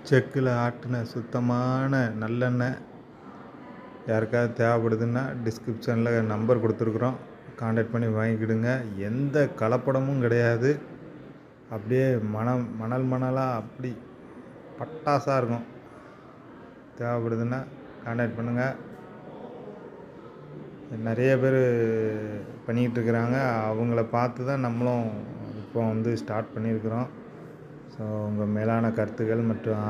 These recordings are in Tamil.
செக்கில் ஆட்டின சுத்தமான நல்லெண்ணெய் யாருக்காவது தேவைப்படுதுன்னா டிஸ்கிரிப்ஷனில் நம்பர் கொடுத்துருக்குறோம், கான்டாக்ட் பண்ணி வாங்கிக்கிடுங்க. எந்த கலப்படமும் கிடையாது. அப்படியே மணலாக அப்படி பட்டாசாக இருக்கும். தேவைப்படுதுன்னா கான்டாக்ட் பண்ணுங்கள். நிறைய பேர் பண்ணிக்கிட்டுருக்குறாங்க. அவங்கள பார்த்து தான் நம்மளும் இப்போ ஸ்டார்ட் பண்ணியிருக்கிறோம். ஸோ உங்கள் மேலான கருத்துக்கள் மற்றும்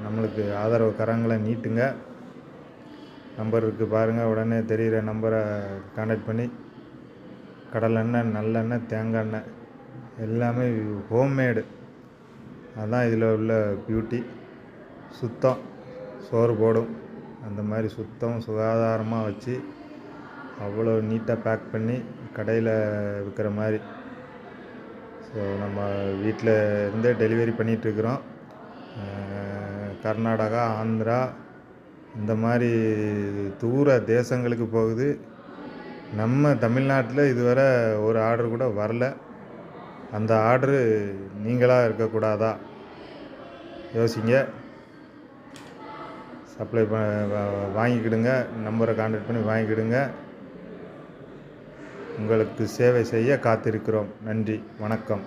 நம்மளுக்கு ஆதரவு கரங்களை நீட்டுங்க. நம்பர் இருக்குது பாருங்கள், உடனே தெரிகிற நம்பரை கான்டாக்ட் பண்ணி கடலெண்ணெய், நல்லெண்ணெய், தேங்காய் எண்ணெய் எல்லாமே ஹோம்மேடு. அதுதான் இதில் உள்ள பியூட்டி. சுத்தம், சோறு போடும். அந்த மாதிரி சுத்தம் சுகாதாரமாக வச்சு அவ்வளோ நீட்டாக பேக் பண்ணி கடையில் விற்கிற மாதிரி. ஸோ நம்ம வீட்டில் இருந்தே டெலிவரி பண்ணிகிட்ருக்குறோம். கர்நாடகா, ஆந்திரா இந்த மாதிரி தூர தேசங்களுக்கு போகுது. நம்ம தமிழ்நாட்டில் இதுவரை ஒரு ஆர்டர் கூட வரல. அந்த ஆர்டரு நீங்களாக இருக்கக்கூடாதா? யோசிங்க. சப்ளை வாங்கிக்கிடுங்க. நம்பரை கான்டாக்ட் பண்ணி வாங்கிக்கிடுங்க. உங்களுக்கு சேவை செய்ய காத்திருக்கிறோம். நன்றி, வணக்கம்.